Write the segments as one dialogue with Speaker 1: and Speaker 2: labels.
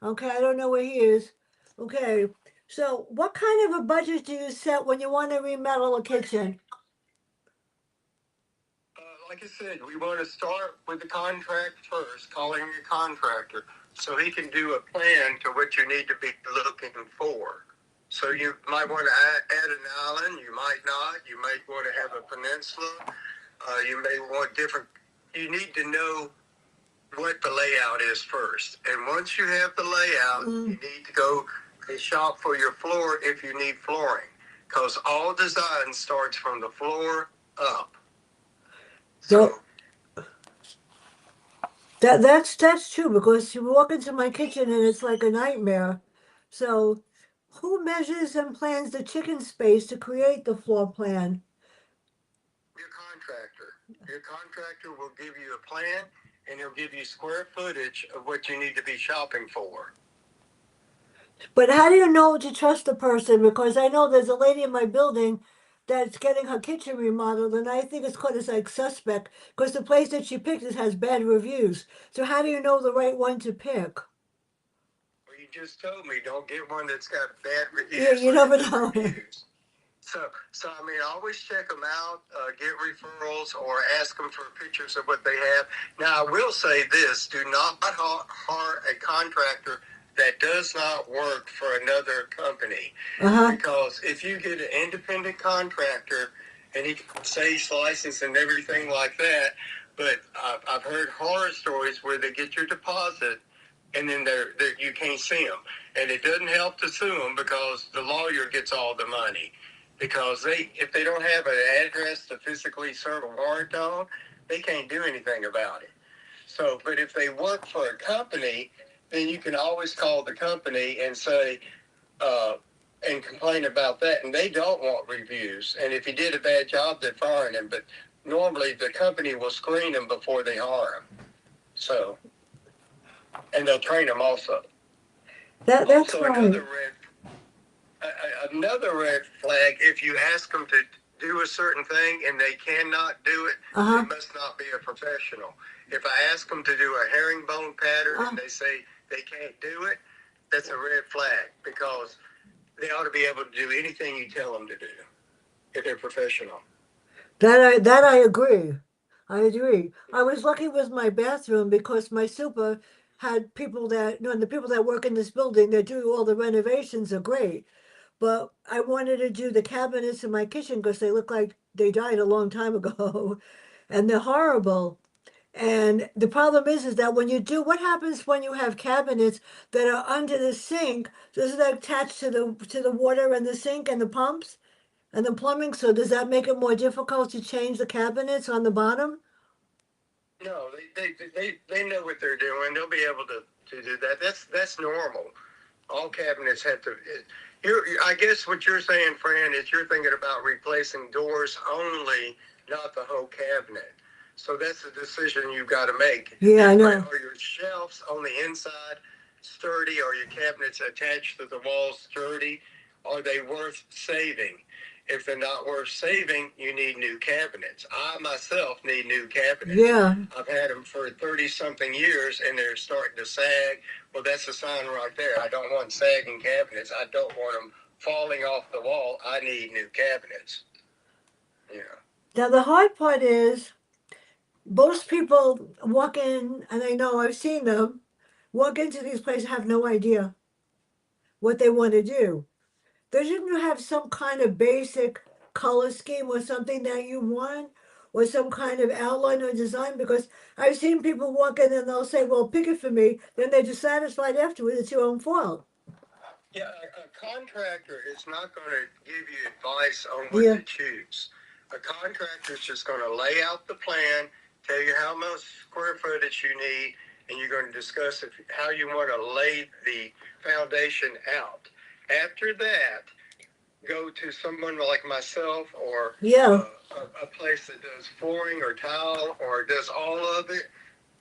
Speaker 1: Okay, I don't know where he is. Okay, so what kind of a budget do you set when you want to remodel a kitchen?
Speaker 2: Like I said, we want to start with the contract first, calling a contractor, so he can do a plan to what you need to be looking for. So you might want to add an island, you might not. You might want to have a peninsula. You may want different. You need to know what the layout is first. And once you have the layout, you
Speaker 1: Mm,
Speaker 2: need to go and shop for your floor if you need flooring. Because all design starts from the floor up.
Speaker 1: that
Speaker 2: So
Speaker 1: that's true because you walk into my kitchen and it's like a nightmare. So, who measures and plans the chicken space to create the floor plan?
Speaker 2: your contractor. Your contractor will give you a plan and he'll give you square footage of what you need to be shopping for.
Speaker 1: But how do you know to trust the person? Because I know there's a lady in my building that's getting her kitchen remodeled, and I think it's called as like suspect because the place that she picked has bad reviews. So how do you know the right one to pick?
Speaker 2: Well, you just told me don't get one that's got bad
Speaker 1: Yeah,
Speaker 2: reviews.
Speaker 1: you
Speaker 2: Look at
Speaker 1: never
Speaker 2: the
Speaker 1: know.
Speaker 2: reviews. So I mean, always check them out, get referrals, or ask them for pictures of what they have. Now, I will say this: do not hire a contractor that does not work for another company,
Speaker 1: Uh-huh.
Speaker 2: because if you get an independent contractor and he can say he's licensed and everything like that, but I've heard horror stories where they get your deposit and then you can't see them. And it doesn't help to sue them because the lawyer gets all the money. Because if they don't have an address to physically serve a warrant on, they can't do anything about it. So, but if they work for a company, then you can always call the company and say, uh, and complain about that. And they don't want reviews. And if he did a bad job, they're firing him. But normally the company will screen him before they hire him. So, and they'll train him also.
Speaker 1: That's
Speaker 2: Also,
Speaker 1: right.
Speaker 2: another red flag, if you ask them to do a certain thing and they cannot do it, they
Speaker 1: Uh-huh.
Speaker 2: must not be a professional. If I ask them to do a herringbone pattern
Speaker 1: Uh,
Speaker 2: and they say they can't do it, that's a red flag because they ought to be able to do anything you tell them to do if they're professional.
Speaker 1: that I agree. I agree. I was lucky with my bathroom because my super had people that, you know, the people that work in this building that do all the renovations are great. But I wanted to do the cabinets in my kitchen because they look like they died a long time ago and they're horrible. And the problem is that when you do, what happens when you have cabinets that are under the sink? Does it attach to the water and the sink and the pumps and the plumbing? So does that make it more difficult to change the cabinets on the bottom?
Speaker 2: No, they know what they're doing. They'll be able to do that. That's normal. All cabinets have to. I guess what you're saying, Fran, is you're thinking about replacing doors only, not the whole cabinet. So that's a decision you've got to make.
Speaker 1: Yeah, I know.
Speaker 2: Are your shelves on the inside sturdy? Are your cabinets attached to the walls sturdy? Are they worth saving? If they're not worth saving, you need new cabinets. I myself need new cabinets.
Speaker 1: Yeah,
Speaker 2: I've had them for 30 something years and they're starting to sag. Well, that's a sign right there. I don't want sagging cabinets. I don't want them falling off the wall. I need new cabinets. Yeah.
Speaker 1: now the hard part is most people walk in, and I know I've seen them, walk into these places have no idea what they want to do. Doesn't you have some kind of basic color scheme or something that you want? Or some kind of outline or design? Because I've seen people walk in and they'll say, well, pick it for me. Then they're dissatisfied afterwards. It's your own fault.
Speaker 2: Yeah, a contractor is not going to give you advice on what
Speaker 1: Yeah.
Speaker 2: to choose. A contractor is just going to lay out the plan, tell you how much square footage you need, and you're going to discuss how you want to lay the foundation out. After that, go to someone like myself or
Speaker 1: Yeah.
Speaker 2: a place that does flooring or tile or does all of it,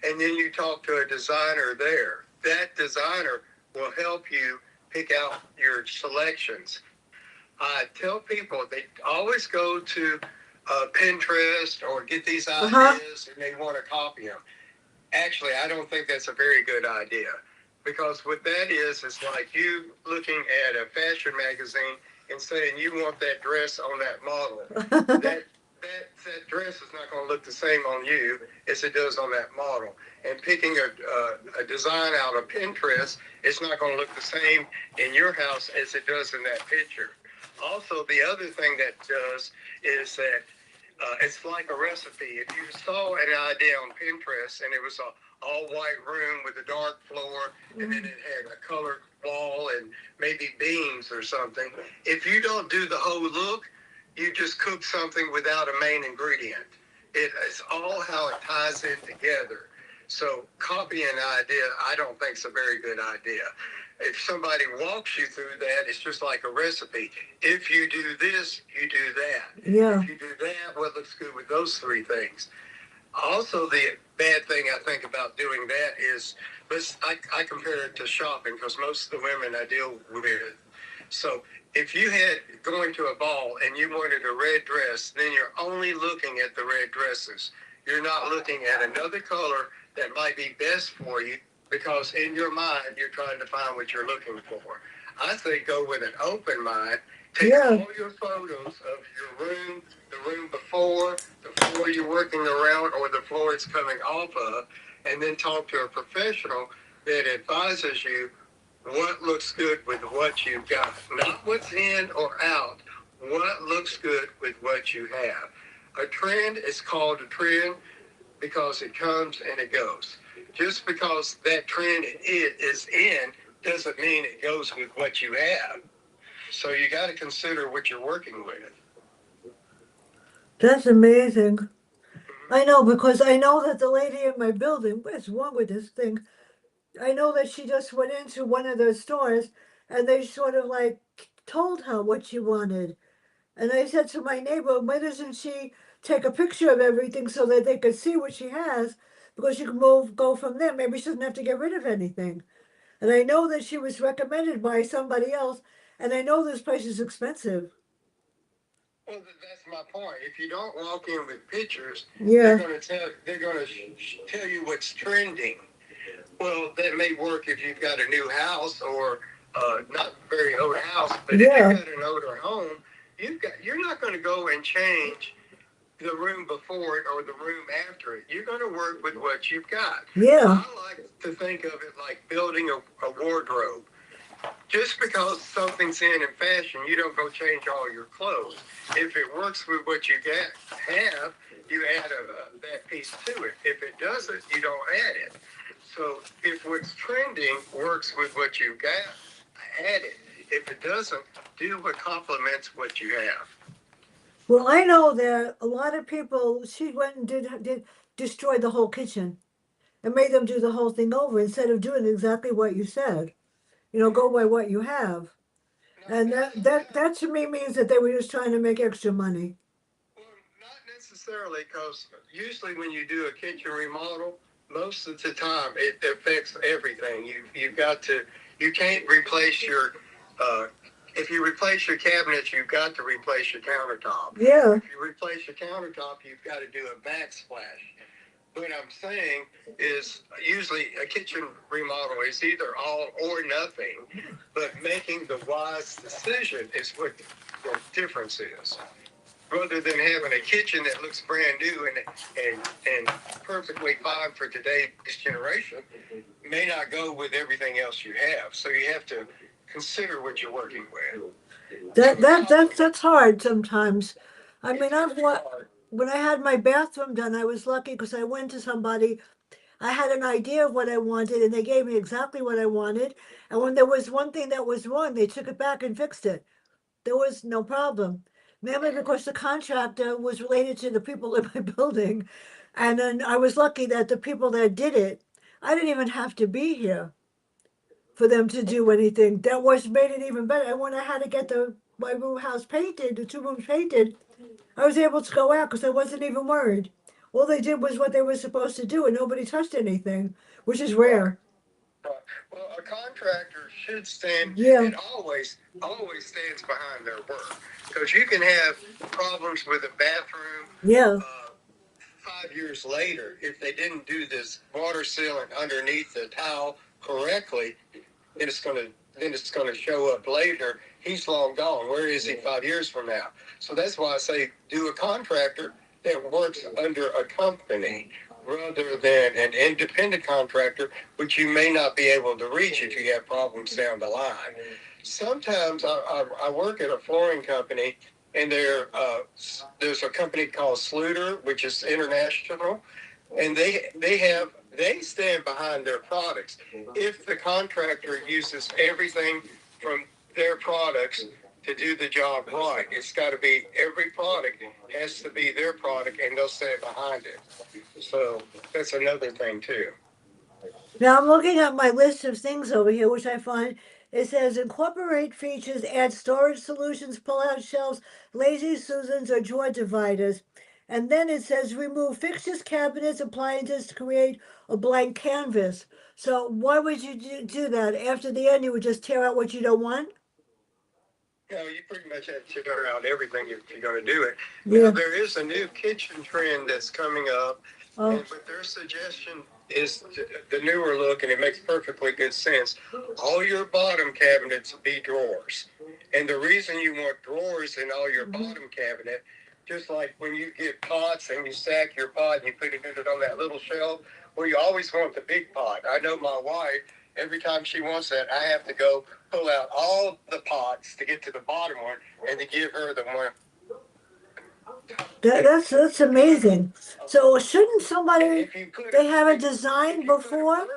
Speaker 2: and then you talk to a designer there. That designer will help you pick out your selections. I tell people they always go to Pinterest or get these
Speaker 1: Uh huh.
Speaker 2: ideas and they want to copy them. Actually, I don't think that's a very good idea Because what that is like you looking at a fashion magazine and saying you want that dress on that model. That dress is not going to look the same on you as it does on that model. And picking a design out of Pinterest, it's not going to look the same in your house as it does in that picture. Also, the other thing that does is that it's like a recipe. If you saw an idea on Pinterest and it was a all white room with a dark floor and then it had a colored wall and maybe beams or something, if you don't do the whole look, you just cook something without a main ingredient. It's all how it ties in together. So copying an idea, I don't think is a very good idea. If somebody walks you through that, it's just like a recipe. If you do this, you do that.
Speaker 1: Yeah.
Speaker 2: If you do that, what looks good with those three things? Also, the bad thing I think about doing that is, I compare it to shopping because most of the women I deal with. So if you had going to a ball and you wanted a red dress, then you're only looking at the red dresses. You're not looking at another color that might be best for you because in your mind you're trying to find what you're looking for. I say go with an open mind. Take all your photos of your room, the room before, the floor you're working around, or the floor it's coming off of, and then talk to a professional that advises you what looks good with what you've got. Not what's in or out. What looks good with what you have. A trend is called a trend because it comes and it goes. Just because that trend is in doesn't mean it goes with what you have. So you got to consider what you're working with.
Speaker 1: That's amazing. I know because I know that the lady in my building, what's wrong with this thing? I know that she just went into one of those stores and they sort of like told her what she wanted. And I said to my neighbor, why doesn't she take a picture of everything so that they could see what she has? Because you can go from there. Maybe she doesn't have to get rid of anything. And I know that she was recommended by somebody else, and I know this place is expensive.
Speaker 2: Well, that's my point. If you don't walk in with pictures,
Speaker 1: Yeah,
Speaker 2: they're going to tell you what's trending. Well, that may work if you've got a new house or not very old house, but if you've
Speaker 1: yeah,
Speaker 2: got an older home, you're not going to go and change the room before it or the room after it. You're going to work with what you've got.
Speaker 1: yeah,
Speaker 2: I like to think of it like building a wardrobe. Just because something's in fashion, you don't go change all your clothes. If it works with what you have, you add that piece to it. If it doesn't, you don't add it. So if what's trending works with what you've got, add it. If it doesn't, do what complements what you have.
Speaker 1: Well, I know that a lot of people. She went and did destroy the whole kitchen and made them do the whole thing over instead of doing exactly what you said. You know, go by what you have,
Speaker 2: Now,
Speaker 1: and
Speaker 2: that's
Speaker 1: that to me means that they were just trying to make extra money.
Speaker 2: Well, not necessarily, because usually when you do a kitchen remodel, most of the time it affects everything. You can't replace your, uh, if you replace your cabinets, you've got to replace your countertop.
Speaker 1: Yeah,
Speaker 2: If you replace your countertop, you've got to do a backsplash. What I'm saying is usually a kitchen remodel is either all or nothing, but making the wise decision is what the difference is rather than having a kitchen that looks brand new and perfectly fine for today's generation may not go with everything else you have. So you have to consider what you're working with.
Speaker 1: that's hard sometimes. I mean,
Speaker 2: It's
Speaker 1: I've
Speaker 2: very
Speaker 1: what
Speaker 2: hard.
Speaker 1: when I had my bathroom done, I was lucky because I went to somebody. I had an idea of what I wanted, and they gave me exactly what I wanted. And when there was one thing that was wrong, they took it back and fixed it. There was no problem. Mainly because the contractor was related to the people in my building. And then I was lucky that the people that did it, I didn't even have to be here for them to do anything. That was made it even better. And when I had to get my room house painted, the two rooms painted, I was able to go out because I wasn't even worried. All they did was what they were supposed to do, and nobody touched anything, which is
Speaker 2: Right.
Speaker 1: rare.
Speaker 2: Right. Well, a contractor should stand
Speaker 1: Yeah,
Speaker 2: and always stands behind their work because you can have problems with a bathroom
Speaker 1: yeah,
Speaker 2: 5 years later if they didn't do this water sealing underneath the towel correctly, then it's gonna show up later. He's long gone. Where is he 5 years from now? So that's why I say do a contractor that works under a company rather than an independent contractor, which you may not be able to reach if you have problems down the line. Sometimes I work at a flooring company, and there's a company called Sluter, which is international, and they stand behind their products. If the contractor uses everything from their products to do the job right, it's got to be every product has to be their product, and they'll stand behind it. So that's another thing too.
Speaker 1: Now I'm looking at my list of things over here, which I find it says incorporate features, add storage solutions, pull out shelves, lazy Susans, or drawer dividers. And then it says remove fixtures, cabinets, appliances to create a blank canvas. So why would you do that? After the end, you would just tear out what you don't want?
Speaker 2: You know, you pretty much have to figure out everything if you're going to do it. Now,
Speaker 1: Yeah.
Speaker 2: there is a new kitchen trend that's coming up,
Speaker 1: Oh,
Speaker 2: but their suggestion is the newer look, and it makes perfectly good sense. All your bottom cabinets be drawers. And the reason you want drawers in all your
Speaker 1: mhm.
Speaker 2: bottom cabinet, just like when you get pots and you stack your pot and you put it on that little shelf, well, you always want the big pot. I know my wife, every time she wants that, I have to go pull out all the pots to get to the bottom one and to give her the one.
Speaker 1: That's amazing. So shouldn't
Speaker 2: And
Speaker 1: somebody they have a design before?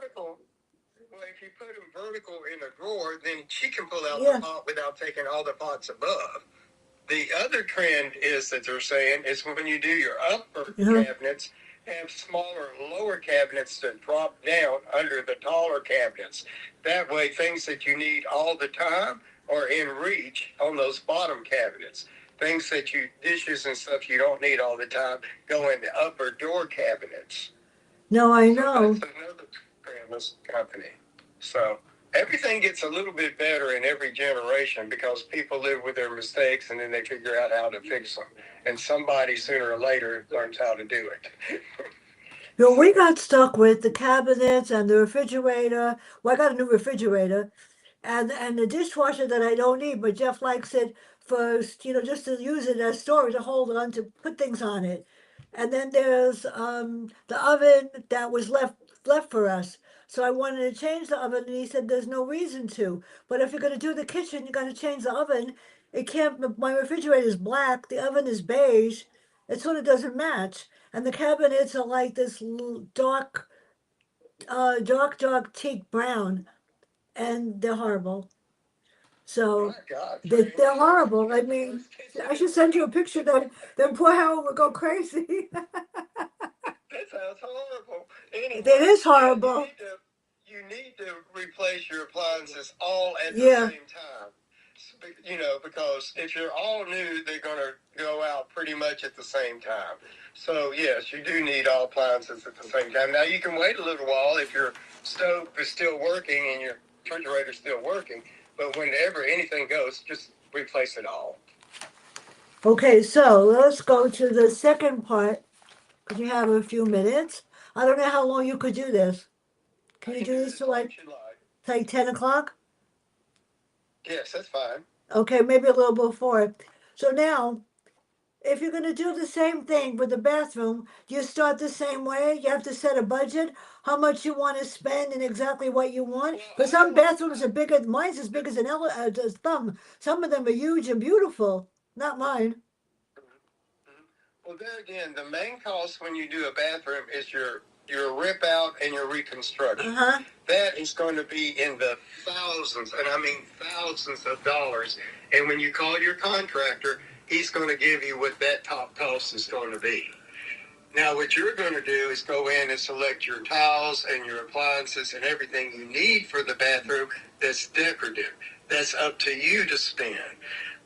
Speaker 2: if you put them vertical in a drawer, then she can pull out the
Speaker 1: Yeah.
Speaker 2: pot without taking all the pots above. The other trend is that they're saying is when you do your upper
Speaker 1: Uh-huh.
Speaker 2: cabinets, have smaller lower cabinets that drop down under the taller cabinets. That way, things that you need all the time are in reach on those bottom cabinets. Things that dishes and stuff you don't need all the time go in the upper door cabinets.
Speaker 1: No, I
Speaker 2: So that's
Speaker 1: know.
Speaker 2: another trend this company. So everything gets a little bit better in every generation because people live with their mistakes and then they figure out how to fix them. And somebody sooner or later learns how to do it.
Speaker 1: You know, we
Speaker 2: So,
Speaker 1: got stuck with the cabinets and the refrigerator. Well, I got a new refrigerator, and the dishwasher that I don't need, but Jeff likes it for, just to use it as storage, to hold on to put things on it. And then there's the oven that was left for us. So I wanted to change the oven, and he said there's no reason to. But if you're gonna do the kitchen, you gotta change the oven. It can't. My refrigerator is black. The oven is beige. It sort of doesn't match. And the cabinets are like this dark teak brown, and they're horrible.
Speaker 2: my
Speaker 1: So
Speaker 2: God,
Speaker 1: they're
Speaker 2: Trina,
Speaker 1: horrible.
Speaker 2: you
Speaker 1: I
Speaker 2: got the
Speaker 1: mean,
Speaker 2: worst kitchen
Speaker 1: I
Speaker 2: in
Speaker 1: should
Speaker 2: the
Speaker 1: send you a
Speaker 2: world.
Speaker 1: picture that then poor Howard would go crazy.
Speaker 2: That sounds horrible.
Speaker 1: It
Speaker 2: Anyway,
Speaker 1: is
Speaker 2: yeah,
Speaker 1: horrible.
Speaker 2: you need to replace your appliances all at the
Speaker 1: Yeah.
Speaker 2: same time. You know, because if you're all new, they're going to go out pretty much at the same time. So yes, you do need all appliances at the same time. Now you can wait a little while if your stove is still working and your refrigerator is still working. But whenever anything goes, just replace it all.
Speaker 1: Okay, so let's go to the second part because you have a few minutes. I don't know how long you could do this. Can
Speaker 2: I
Speaker 1: you
Speaker 2: can
Speaker 1: do
Speaker 2: do it
Speaker 1: this
Speaker 2: as
Speaker 1: till
Speaker 2: long
Speaker 1: like
Speaker 2: as you like.
Speaker 1: 10 o'clock?
Speaker 2: Yes, that's fine.
Speaker 1: Okay, maybe a little before. So now, if you're gonna do the same thing with the bathroom, you start the same way. You have to set a budget, how much you want to spend, and exactly what you want.
Speaker 2: Well,
Speaker 1: Because
Speaker 2: I
Speaker 1: some
Speaker 2: don't.
Speaker 1: bathrooms are bigger. Mine's as big as a thumb. Some of them are huge and beautiful. Not mine.
Speaker 2: Well, there again, the main cost when you do a bathroom is your rip out and your
Speaker 1: Uh
Speaker 2: reconstruction.
Speaker 1: huh.
Speaker 2: That is going to be in the thousands, and I mean thousands of dollars. And when you call your contractor, he's going to give you what that top cost is going to be. Now, what you're going to do is go in and select your tiles and your appliances and everything you need for the bathroom that's decorative. That's up to you to spend.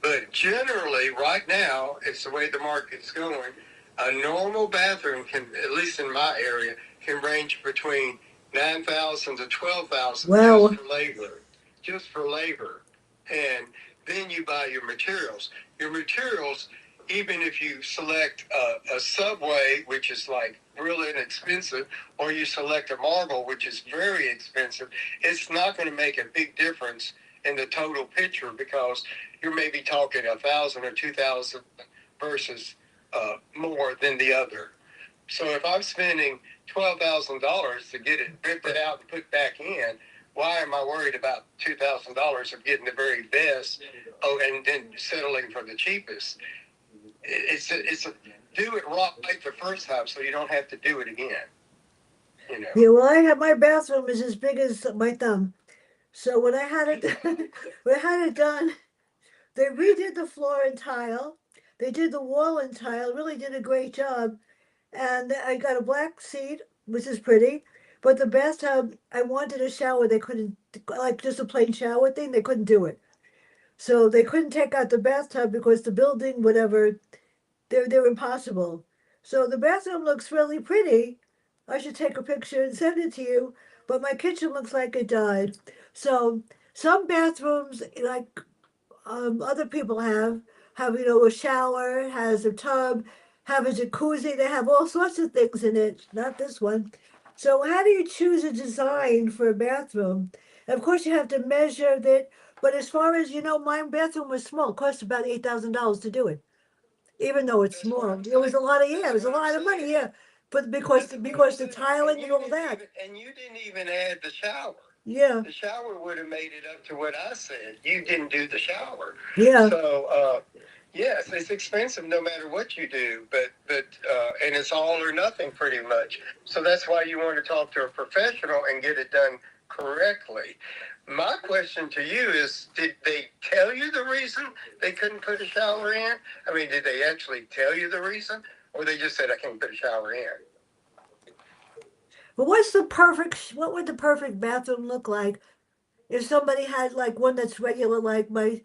Speaker 2: But generally, right now, it's the way the market's going. A normal bathroom can, at least in my area, can range between 9,000 to 12,000 just
Speaker 1: Well,
Speaker 2: for labor, just for labor. And then you buy your materials. Your materials, even if you select a subway, which is like real inexpensive, or you select a marble, which is very expensive, it's not going to make a big difference in the total picture because you're maybe talking 1,000 or 2,000 versus more than the other. So if I'm spending $12,000 to get it ripped it out and put back in, why am I worried about $2,000 of getting the very best? Oh, and then settling for the cheapest. It's a do it right the first time, so you don't have to do it again. You know.
Speaker 1: Yeah, well, I have my bathroom is as big as my thumb. So when I had it, when I had it done, they redid the floor and tile. They did the wall and tile. Really did a great job. And I got a black seat, which is pretty. But the bathtub, I wanted a shower. They couldn't, like just a plain shower thing. They couldn't do it. So they couldn't take out the bathtub because the building, whatever, they're impossible. So the bathroom looks really pretty. I should take a picture and send it to you. But my kitchen looks like it died. So some bathrooms, like other people have a shower, has a tub, have a jacuzzi. They have all sorts of things in it. Not this one. So how do you choose a design for a bathroom? And of course, you have to measure it. But as far as my bathroom was small. It cost about $8,000 to do it, even though it's
Speaker 2: That's what
Speaker 1: small.
Speaker 2: I'm
Speaker 1: It was a
Speaker 2: saying.
Speaker 1: lot of
Speaker 2: That's
Speaker 1: it was a
Speaker 2: what I'm
Speaker 1: lot of money,
Speaker 2: saying.
Speaker 1: yeah. But because the tiling and all that,
Speaker 2: And you didn't even add the shower.
Speaker 1: yeah,
Speaker 2: The shower would have made it up to what I said. You didn't do the shower.
Speaker 1: yeah,
Speaker 2: So, yes, it's expensive no matter what you do, but and it's all or nothing pretty much. So that's why you want to talk to a professional and get it done correctly. My question to you is, did they tell you the reason they couldn't put a shower in? I mean, did they actually tell you the reason? Or they just said, I can't put a shower in?
Speaker 1: but what would the perfect bathroom look like if somebody had like one that's regular, like my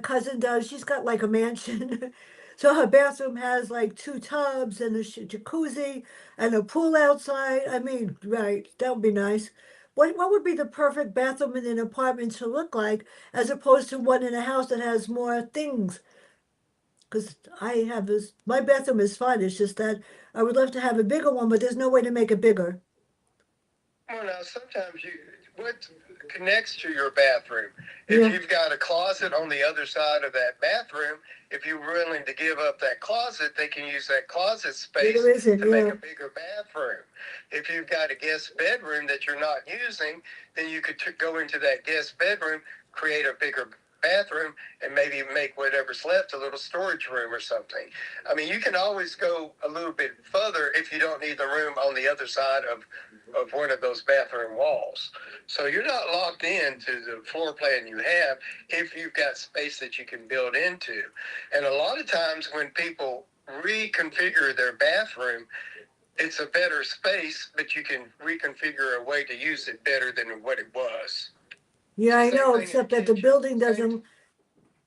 Speaker 1: cousin does? She's got like a mansion. So her bathroom has like two tubs and a jacuzzi and a pool outside. I mean, right, that would be nice. What would be the perfect bathroom in an apartment to look like, as opposed to one in a house that has more things? Because my bathroom is fine. It's just that I would love to have a bigger one, but there's no way to make it bigger.
Speaker 2: Well, now sometimes what connects to your bathroom. If
Speaker 1: Yeah,
Speaker 2: you've got a closet on the other side of that bathroom, if you're willing to give up that closet, they can use that closet
Speaker 1: yeah, there
Speaker 2: space
Speaker 1: isn't.
Speaker 2: to make
Speaker 1: Yeah,
Speaker 2: a bigger bathroom. If you've got a guest bedroom that you're not using, then you could go into that guest bedroom, create a bigger bathroom, and maybe make whatever's left a little storage room or something. I mean, you can always go a little bit further if you don't need the room on the other side of one of those bathroom walls. So you're not locked into the floor plan you have if you've got space that you can build into. And a lot of times when people reconfigure their bathroom, it's a better space, but you can reconfigure a way to use it better than what it was.
Speaker 1: yeah, I
Speaker 2: Same
Speaker 1: know.
Speaker 2: thing in the
Speaker 1: Except that the
Speaker 2: kitchen.
Speaker 1: building
Speaker 2: Same,
Speaker 1: doesn't.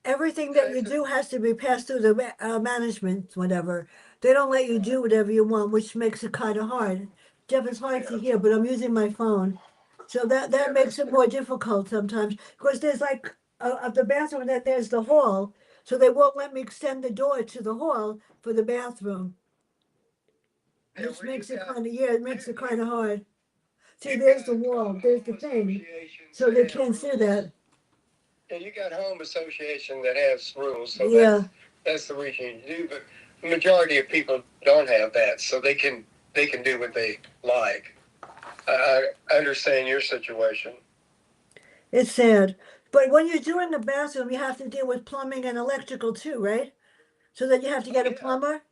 Speaker 1: Everything that
Speaker 2: same
Speaker 1: you
Speaker 2: thing.
Speaker 1: do has to be passed through the management, whatever. They don't let you do whatever you want, which makes it kind of hard. Jeff, it's hard to
Speaker 2: Yeah,
Speaker 1: hear, but I'm using my phone, so that
Speaker 2: yeah,
Speaker 1: makes it more difficult sometimes. Because there's like of the bathroom, and then there's the hall, so they won't let me extend the door to the hall for the bathroom,
Speaker 2: yeah.
Speaker 1: which
Speaker 2: Well,
Speaker 1: makes
Speaker 2: you've
Speaker 1: it
Speaker 2: got
Speaker 1: kind of yeah, it makes it kind of hard. See,
Speaker 2: you've
Speaker 1: there's the
Speaker 2: got
Speaker 1: wall, there's the
Speaker 2: home
Speaker 1: thing,
Speaker 2: associations
Speaker 1: so
Speaker 2: that
Speaker 1: they
Speaker 2: have
Speaker 1: can't see
Speaker 2: rules.
Speaker 1: that.
Speaker 2: Yeah, you got home association that has rules, so
Speaker 1: Yeah,
Speaker 2: that's the reason you do. But the majority of people don't have that, so they can do what they like. I understand your situation.
Speaker 1: it's sad. But when you're doing the bathroom, you have to deal with plumbing and electrical too, right? So then you have to
Speaker 2: Oh
Speaker 1: get a
Speaker 2: yeah,
Speaker 1: plumber?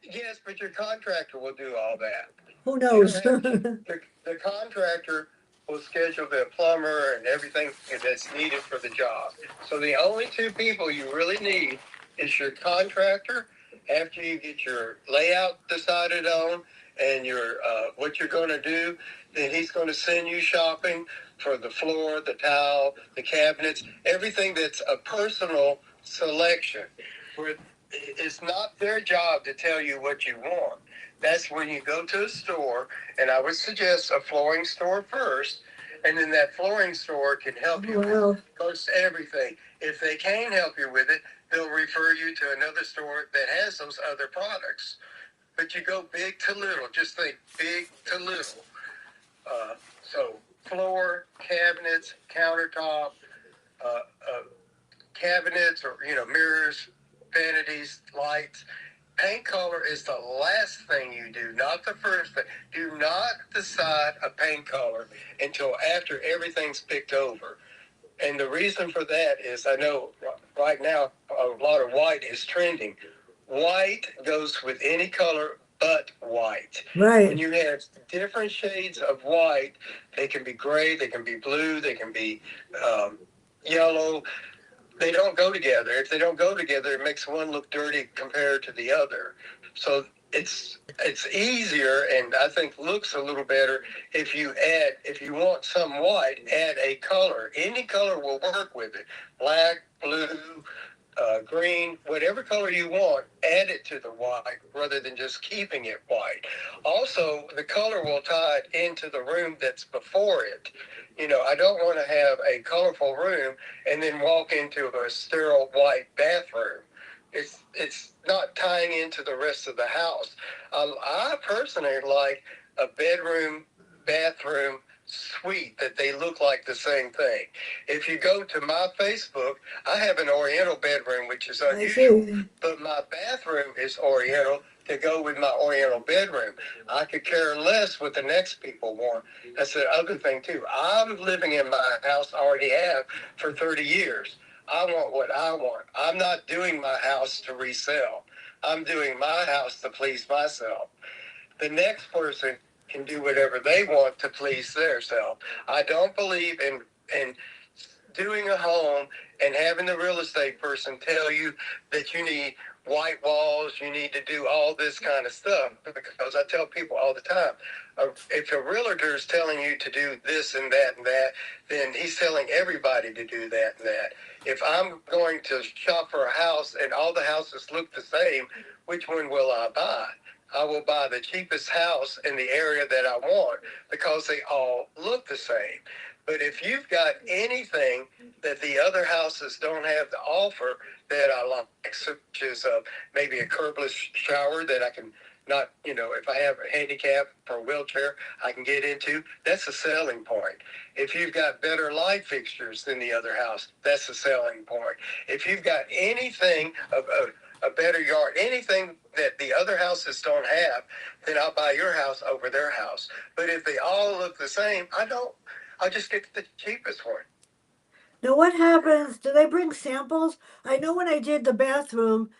Speaker 2: yes, but your contractor will do all that.
Speaker 1: Who
Speaker 2: You don't
Speaker 1: knows?
Speaker 2: have to. The contractor will schedule the plumber and everything that's needed for the job. So the only two people you really need is your contractor. After you get your layout decided on and your what you're going to do, then he's going to send you shopping for the floor, the tile, the cabinets, everything that's a personal selection. Where it's not their job to tell you what you want. That's when you go to a store, and I would suggest a flooring store first, and then that flooring store can help you with
Speaker 1: Well,
Speaker 2: most everything. If they can't help you with it, they'll refer you to another store that has those other products. but you go big to little. Just think big to little. So floor, cabinets, countertop, uh, uh, cabinets, or mirrors, vanities, lights. Paint color is the last thing you do, not the first thing. Do not decide a paint color until after everything's picked over. And the reason for that is I know right now a lot of white is trending. White goes with any color but white. When
Speaker 1: Right.
Speaker 2: you have different shades of white, they can be gray, they can be blue, they can be um, yellow. They don't go together. If they don't go together, it makes one look dirty compared to the other. So it's easier, and I think looks a little better if you want some white, add a color. Any color will work with it. Black, blue, green, whatever color you want, add it to the white rather than just keeping it white. Also, the color will tie it into the room that's before it. I don't want to have a colorful room and then walk into a sterile white bathroom. It's not tying into the rest of the house. I personally like a bedroom, bathroom, suite that they look like the same thing. If you go to my Facebook, I have an Oriental bedroom, which is
Speaker 1: I
Speaker 2: unusual,
Speaker 1: see.
Speaker 2: but my bathroom is Oriental to go with my Oriental bedroom. I could care less what the next people want. That's the other thing too. I'm living in my house, I already have for 30 years. I want what I want. I'm not doing my house to resell. I'm doing my house to please myself. The next person can do whatever they want to please their self. I don't believe in doing a home and having the real estate person tell you that you need white walls, you need to do all this kind of stuff. Because I tell people all the time, if a realtor is telling you to do this and that, then he's telling everybody to do that and that. If I'm going to shop for a house and all the houses look the same, which one will I buy? I will buy the cheapest house in the area that I want because they all look the same. But if you've got anything that the other houses don't have to offer that I like, such as maybe a curbless shower that I can not, if I have a handicap or a wheelchair, I can get into, that's a selling point. If you've got better light fixtures than the other house, that's a selling point. If you've got anything of a better yard, anything that the other houses don't have, then I'll buy your house over their house. But if they all look the same, I don't. I'll just get the cheapest one.
Speaker 1: Now, what happens? Do they bring samples? I know when I did the bathroom,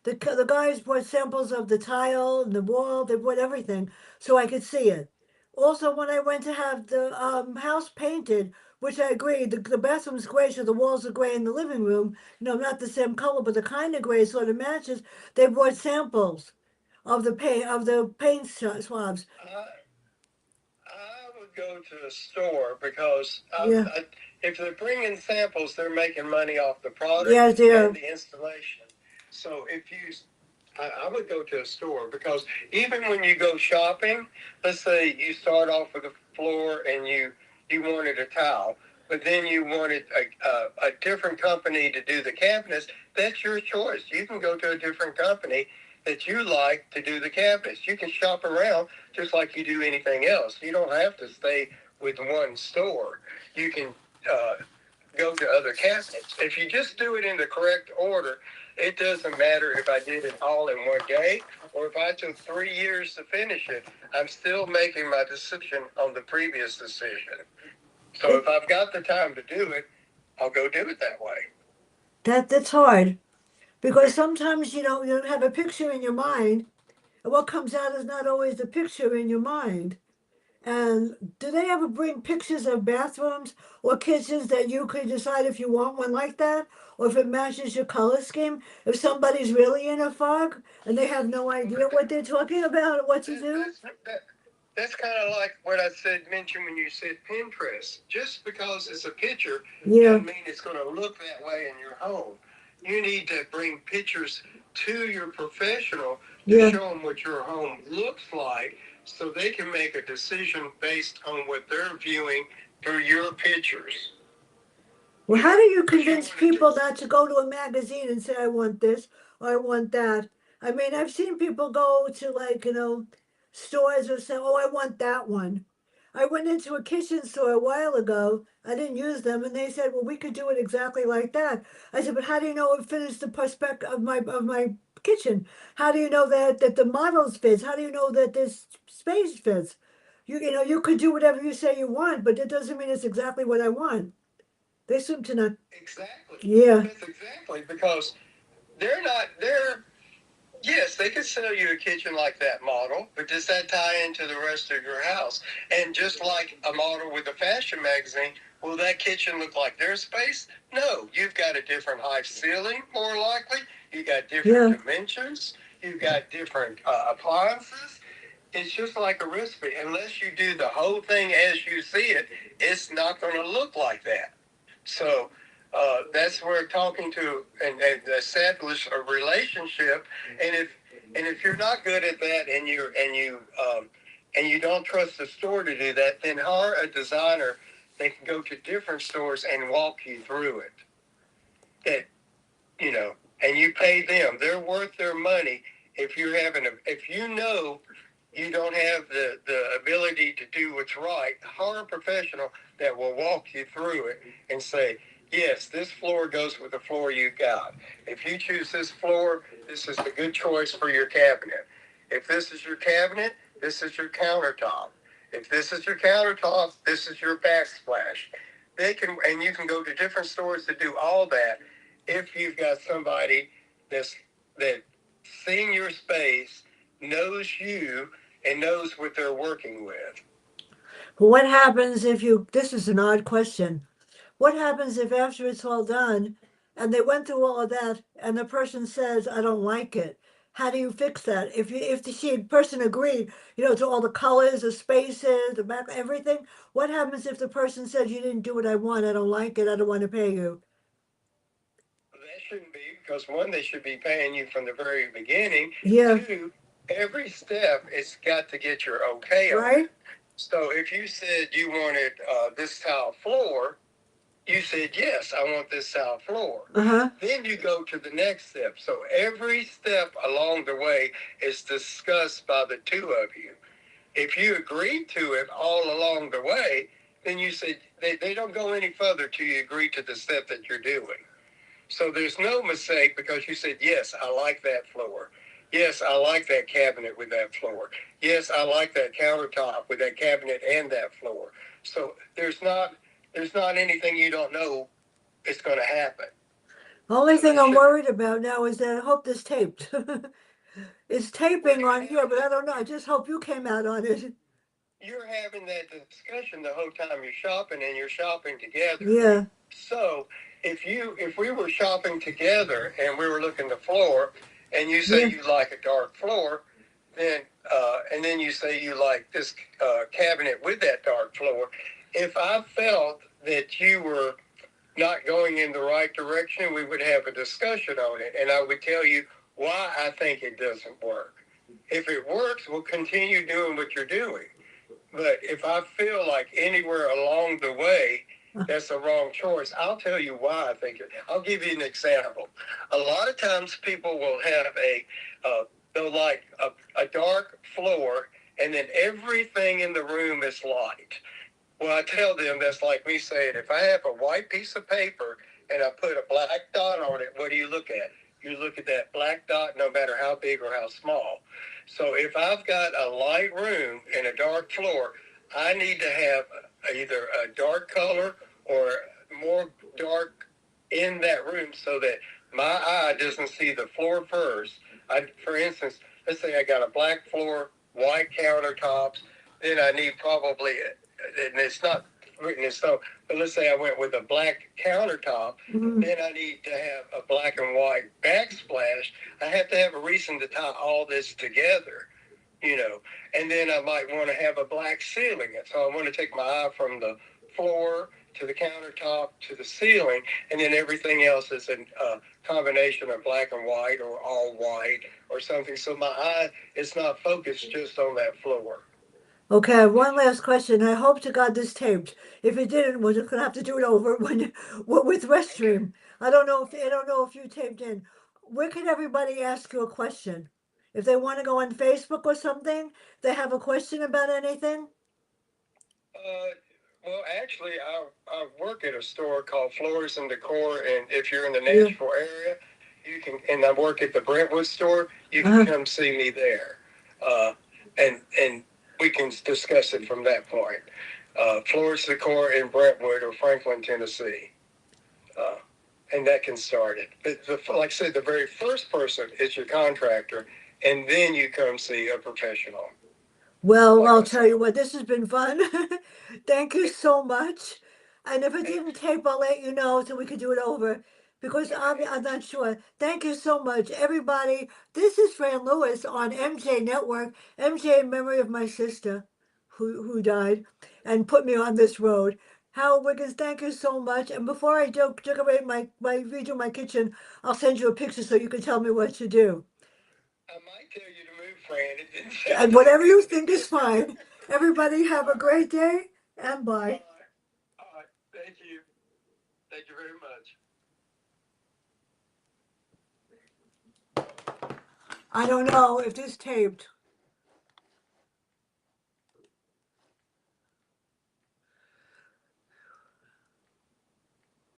Speaker 1: the guys brought samples of the tile and the wall. They brought everything so I could see it. Also, when I went to have the house painted, which I agree, the bathroom's gray, so the walls are gray in the living room. Not the same color, but the kind of gray sort of matches. They brought samples of the paint swabs.
Speaker 2: I would go to a store because
Speaker 1: Yeah,
Speaker 2: if they're bringing samples, they're making money off the product
Speaker 1: yeah,
Speaker 2: and
Speaker 1: dear.
Speaker 2: the installation. So I would go to a store because even when you go shopping, let's say you start off with a floor and you wanted a tile, but then you wanted a different company to do the cabinets. That's your choice. You can go to a different company that you like to do the cabinets. You can shop around just like you do anything else. You don't have to stay with one store. You can uh, go to other cabinets. If you just do it in the correct order, it doesn't matter if I did it all in one day or if I took 3 years to finish it. I'm still making my decision on the previous decision. So
Speaker 1: It
Speaker 2: if I've got the time to do it, I'll go do it that way.
Speaker 1: that's hard because sometimes you have a picture in your mind, and what comes out is not always the picture in your mind. And do they ever bring pictures of bathrooms or kitchens that you could decide if you want one like that, or if it matches your color scheme? If somebody's really in a fog and they have no idea what they're talking about or what to
Speaker 2: That,
Speaker 1: do?
Speaker 2: that's that, that's kind of like what I mentioned when you said Pinterest. Just because it's a picture
Speaker 1: Yeah,
Speaker 2: doesn't mean it's going to look that way in your home. You need to bring pictures to your professional to
Speaker 1: yeah.
Speaker 2: show them what your home looks like so they can make a decision based on what they're viewing through your pictures.
Speaker 1: Well, how do you
Speaker 2: If you
Speaker 1: convince
Speaker 2: wanted to,
Speaker 1: people not to go to a magazine and say, I want this or I want that? I mean, I've seen people go to like, stores or say, oh, I want that one. I went into a kitchen store a while ago. I didn't use them, and they said, well, we could do it exactly like that. I said, but how do you know it fits the perspective of my kitchen? How do you know that the models fits? How do you know that this space fits? You could do whatever you say you want, but it doesn't mean it's exactly what I want. They seem to not.
Speaker 2: Exactly.
Speaker 1: Yeah,
Speaker 2: That's exactly because they're not. They're yes, they could sell you a kitchen like that model, but does that tie into the rest of your house? And just like a model with a fashion magazine, will that kitchen look like their space? No, you've got a different height ceiling, more likely. You got different
Speaker 1: yeah.
Speaker 2: dimensions. You've got different appliances. It's just like a recipe. Unless you do the whole thing as you see it, it's not going to look like that. So that's where talking to and establish a relationship. And if you're not good at that, and you don't trust the store to do that, then hire a designer. They can go to different stores and walk you through it. That and you pay them. They're worth their money. If you know you don't have the ability to do what's right, hire a professional that will walk you through it and say, yes, this floor goes with the floor you got. If you choose this floor, this is a good choice for your cabinet. If this is your cabinet, this is your countertop. If this is your countertop, this is your backsplash. And you can go to different stores to do all that if you've got somebody that seeing your space, knows you, and knows what they're working with.
Speaker 1: But what happens if this is an odd question. What happens if after it's all done and they went through all of that and the person says, I don't like it? How do you fix that? If the person agreed, to all the colors, the spaces, the back, everything, what happens if the person says you didn't do what I want, I don't like it, I don't want to pay you?
Speaker 2: That shouldn't be because one, they should be paying you from the very beginning.
Speaker 1: Yeah,
Speaker 2: Two, every step it's got to get your okay on
Speaker 1: right?
Speaker 2: it. So if you said you wanted this tile floor, you said, yes, I want this tile floor.
Speaker 1: Uh-huh.
Speaker 2: Then you go to the next step. So every step along the way is discussed by the two of you. If you agreed to it all along the way, then you said they don't go any further till you agree to the step that you're doing. So there's no mistake because you said, yes, I like that floor. Yes, I like that cabinet with that floor. Yes, I like that countertop with that cabinet and that floor. So there's not anything you don't know is going to happen.
Speaker 1: Only
Speaker 2: So
Speaker 1: thing
Speaker 2: that
Speaker 1: I'm
Speaker 2: should
Speaker 1: worried about now is that I hope this taped. It's
Speaker 2: when
Speaker 1: taping on here, but I don't know. I just hope you came out on it.
Speaker 2: you're having that discussion the whole time you're shopping and you're shopping together.
Speaker 1: Yeah,
Speaker 2: So if we were shopping together and we were looking at the floor, and you say
Speaker 1: yeah.
Speaker 2: you like a dark floor, then and then you say you like this cabinet with that dark floor. If I felt that you were not going in the right direction, we would have a discussion on it, and I would tell you why I think it doesn't work. If it works, we'll continue doing what you're doing. But if I feel like anywhere along the way that's the wrong choice, I'll tell you why I think it. I'll give you an example. A lot of times people will have they'll like a dark floor and then everything in the room is light. Well, I tell them that's like me saying, if I have a white piece of paper and I put a black dot on it, what do you look at? You look at that black dot no matter how big or how small. So if I've got a light room and a dark floor, I need to have either a dark color or more dark in that room so that my eye doesn't see the floor first. For instance, let's say I got a black floor, white countertops, then I need probably, and it's not written in stone, but let's say I went with a black countertop,
Speaker 1: Mhm.
Speaker 2: then I need to have a black and white backsplash. I have to have a reason to tie all this together, you know. And then I might want to have a black ceiling. And so I want to take my eye from the floor to the countertop to the ceiling, and then everything else is a combination of black and white or all white or something. So my eye is not focused just on that floor.
Speaker 1: Okay, I have one last question. I hope to God this taped. If it didn't, we're just gonna have to do it over with
Speaker 2: Okay.
Speaker 1: Restream. I don't know if you taped in. where can everybody ask you a question? If they want to go on Facebook or something, they have a question about anything?
Speaker 2: Uh, well, actually, I work at a store called Floors and Decor, and if you're in the
Speaker 1: Yeah.
Speaker 2: Nashville area, you can. And I work at the Brentwood store. You can
Speaker 1: Uh-huh.
Speaker 2: come see me there, and we can discuss it from that point. Floors Decor in Brentwood or Franklin, Tennessee, uh, and that can start it. But like I said, the very first person is your contractor, and then you come see a professional.
Speaker 1: Well,
Speaker 2: Like
Speaker 1: I'll
Speaker 2: I
Speaker 1: tell
Speaker 2: said.
Speaker 1: you what, this has been fun. Thank you so much. And if it didn't tape, I'll let you know so we can do it over because I'm not sure. Thank you so much, everybody. This is Fran Lewis on MJ Network, MJ in memory of my sister who died and put me on this road. Howard Wiggins, thank you so much. And before I decorate redo my kitchen, I'll send you a picture so you can tell me what to do.
Speaker 2: I might tell you to move, Fran. It didn't
Speaker 1: And
Speaker 2: sound like
Speaker 1: whatever you
Speaker 2: it.
Speaker 1: think is fine. Everybody have a
Speaker 2: All right.
Speaker 1: great day and
Speaker 2: All
Speaker 1: bye.
Speaker 2: right. All right. Thank you. Thank you very much.
Speaker 1: I don't know if this taped.